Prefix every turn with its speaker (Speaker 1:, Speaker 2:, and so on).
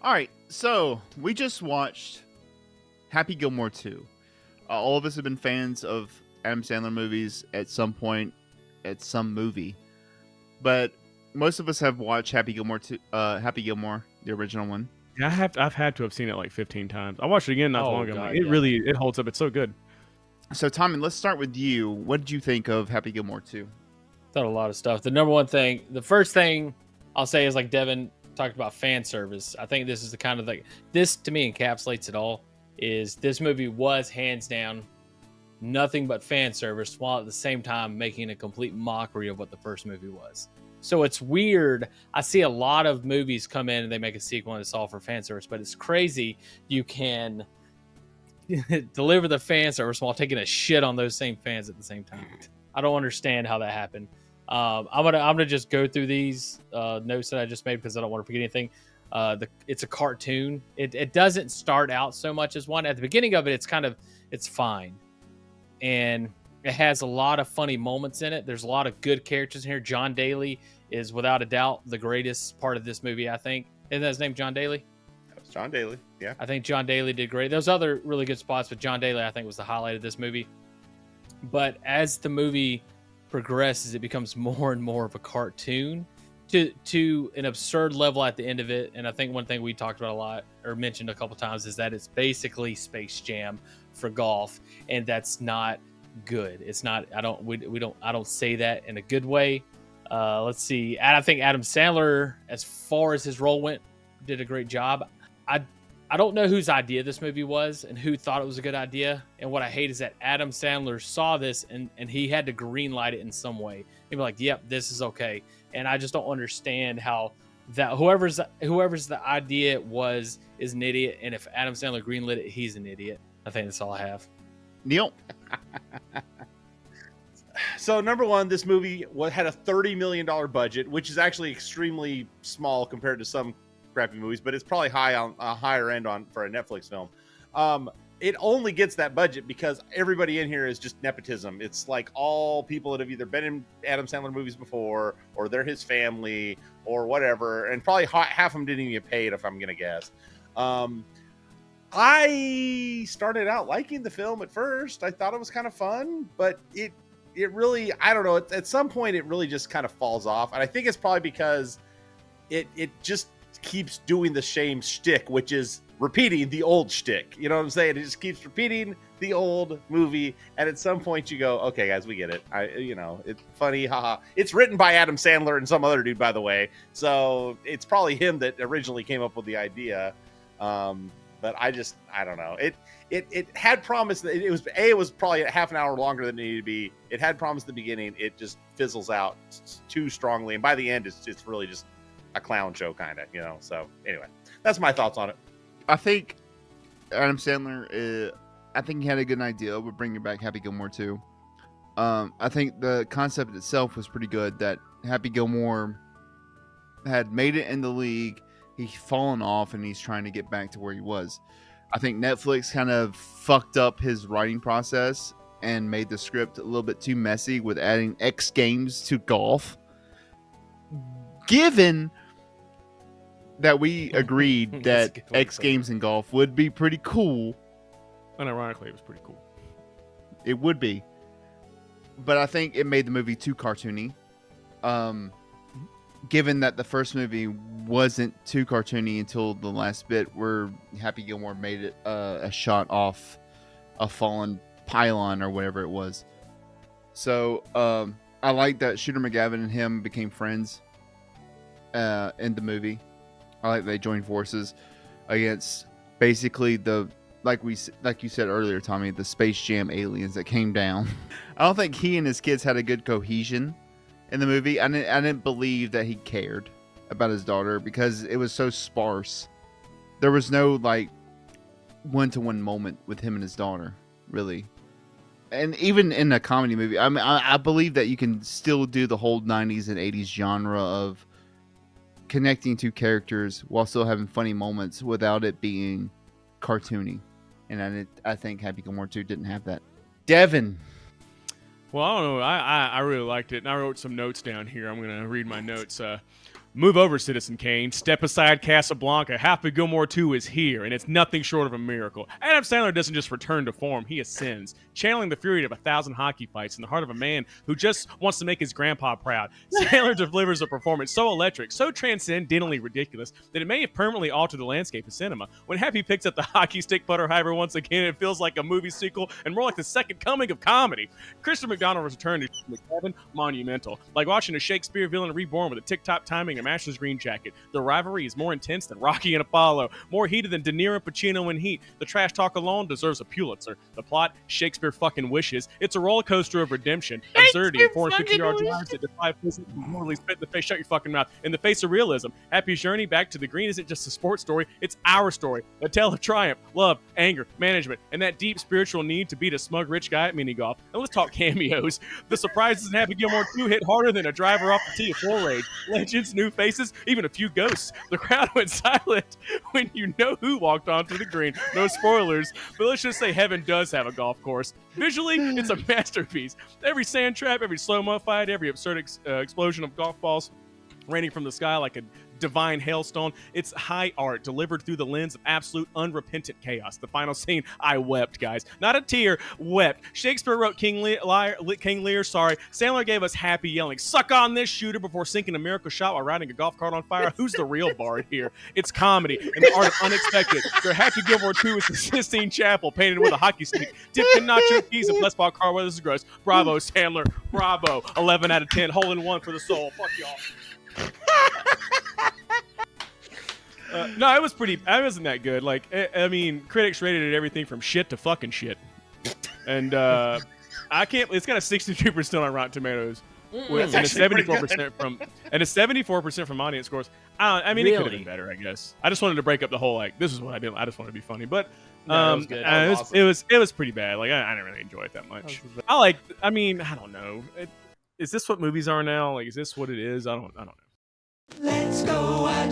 Speaker 1: All right, so we just watched Happy Gilmore 2. All of us have been fans of Adam Sandler movies at some point, at some movie, but most of us have watched Happy Gilmore 2, Happy Gilmore, the original one.
Speaker 2: Yeah, I've had to have seen it like 15 times. I watched it again not too long ago.
Speaker 3: God,
Speaker 2: It holds up. It's so good.
Speaker 1: So, Tommy, let's start with you. What did you think of Happy Gilmore 2?
Speaker 3: Thought a lot of stuff. The first thing I'll say is like Devin talked about fan service. I think this is the kind of this to me encapsulates it all. Is this movie was hands down nothing but fan service, while at the same time making a complete mockery of what the first movie was. So it's weird. I see a lot of movies come in and they make a sequel and it's all for fan service, but it's crazy you can deliver the fan service while taking a shit on those same fans at the same time. I don't understand how that happened. I'm gonna just go through these notes that I just made because I don't want to forget anything. It's a cartoon. It doesn't start out so much as one. At the beginning of it, it's fine, and it has a lot of funny moments in it. There's a lot of good characters in here. John Daly is without a doubt the greatest part of this movie. I think. Isn't that his name, John Daly?
Speaker 4: That was John Daly. Yeah.
Speaker 3: I think John Daly did great. There's other really good spots, but John Daly I think was the highlight of this movie. But as the movie progresses, it becomes more and more of a cartoon to an absurd level at the end of it. And I think one thing we talked about a lot or mentioned a couple times is that it's basically Space Jam for golf, and that's not good. It's not. I don't say that in a good way. Let's see. I think Adam Sandler, as far as his role went, did a great job. I don't know whose idea this movie was and who thought it was a good idea. And what I hate is that Adam Sandler saw this and he had to green light it in some way. He'd be like, yep, this is okay. And I just don't understand how that whoever's the idea was is an idiot. And if Adam Sandler greenlit it, he's an idiot. I think that's all I have.
Speaker 1: Neil?
Speaker 4: So number one, this movie had a $30 million budget, which is actually extremely small compared to some crappy movies, but it's probably high on a higher end for a Netflix film. It only gets that budget because everybody in here is just nepotism. It's like all people that have either been in Adam Sandler movies before, or they're his family, or whatever. And probably half of them didn't even get paid, if I'm gonna guess. I started out liking the film at first. I thought it was kind of fun, but it really, I don't know. At some point, it really just kind of falls off, and I think it's probably because it just keeps doing the same shtick, which is repeating the old shtick. You know what I'm saying? It just keeps repeating the old movie, and at some point you go, okay, guys, we get it. It's funny, haha. It's written by Adam Sandler and some other dude, by the way, so it's probably him that originally came up with the idea. But I don't know. It had promise that it was probably a half an hour longer than it needed to be. It had promise at the beginning. It just fizzles out too strongly, and by the end, it's really just a clown show, kind of, So anyway, that's my thoughts on it.
Speaker 1: I think Adam Sandler, I think he had a good idea with bringing back Happy Gilmore 2. I think the concept itself was pretty good, that Happy Gilmore had made it in the league. He's fallen off and he's trying to get back to where he was. I think Netflix kind of fucked up his writing process and made the script a little bit too messy with adding X Games to golf. Given that we agreed that X Games in golf would be pretty cool.
Speaker 2: And ironically, it was pretty cool.
Speaker 1: It would be. But I think it made the movie too cartoony. Given that the first movie wasn't too cartoony until the last bit where Happy Gilmore made it a shot off a fallen pylon or whatever it was. So I like that Shooter McGavin and him became friends in the movie. I like they joined forces against basically like you said earlier, Tommy, the Space Jam aliens that came down. I don't think he and his kids had a good cohesion in the movie. I didn't believe that he cared about his daughter because it was so sparse. There was no like one-to-one moment with him and his daughter, really. And even in a comedy movie, I believe that you can still do the whole 90s and 80s genre of connecting two characters while still having funny moments without it being cartoony. And I think Happy Gilmore 2 didn't have that. Devin.
Speaker 2: Well, I don't know. I really liked it, and I wrote some notes down here. I'm going to read my notes. Move over, Citizen Kane. Step aside, Casablanca. Happy Gilmore 2 is here, and it's nothing short of a miracle. Adam Sandler doesn't just return to form, he ascends, channeling the fury of 1,000 hockey fights in the heart of a man who just wants to make his grandpa proud. Sandler delivers a performance so electric, so transcendentally ridiculous, that it may have permanently altered the landscape of cinema. When Happy picks up the hockey stick putter hiver once again, it feels like a movie sequel and more like the second coming of comedy. Christopher McDonald's return to McKevin, monumental. Like watching a Shakespeare villain reborn with a tick-tock timing and Master's green jacket. The rivalry is more intense than Rocky and Apollo, more heated than De Niro and Pacino in Heat. The trash talk alone deserves a Pulitzer. The plot, Shakespeare fucking wishes. It's a roller coaster of redemption, absurdity, and 450-yard drives that defy physics and morally spit in the face. Shut your fucking mouth. In the face of realism, Happy's journey back to the green isn't just a sports story, it's our story. A tale of triumph, love, anger, management, and that deep spiritual need to beat a smug rich guy at mini golf. And let's talk cameos. The surprises in Happy Gilmore 2 hit harder than a driver off the tee of full rage. Legends, new faces, even a few ghosts. The crowd went silent when you know who walked onto the green. No spoilers, but let's just say heaven does have a golf course. Visually, it's a masterpiece. Every sand trap, every slow-mo fight, every absurd explosion of golf balls raining from the sky like a divine hailstone. It's high art delivered through the lens of absolute unrepentant chaos. The final scene, I wept, guys. Not a tear, wept. Shakespeare wrote King Lear, Sandler gave us Happy yelling, "Suck on this, shooter," before sinking a miracle shot while riding a golf cart on fire. Who's the real bard here? It's comedy and the art of unexpected. Your Happy Gilmore 2 is the Sistine Chapel painted with a hockey stick, dipped in nacho cheese and blessed by car weather. This is gross. Bravo, Sandler. Bravo. 11 out of 10. Hole in one for the soul. Fuck y'all. No, it was pretty. It wasn't that good. Like, I mean, critics rated it everything from shit to fucking shit, and I can't. It's got a 62% on Rotten Tomatoes, and a 74% from audience scores. I mean, it could have been better, I guess. I just wanted to break up the whole like this is what I did. I just wanted to be funny, but
Speaker 3: No, it was good.
Speaker 2: it was pretty bad. Like, I didn't really enjoy it that much. I mean, I don't know. Is this what movies are now? Like, is this what it is? I don't know.
Speaker 5: Let's go out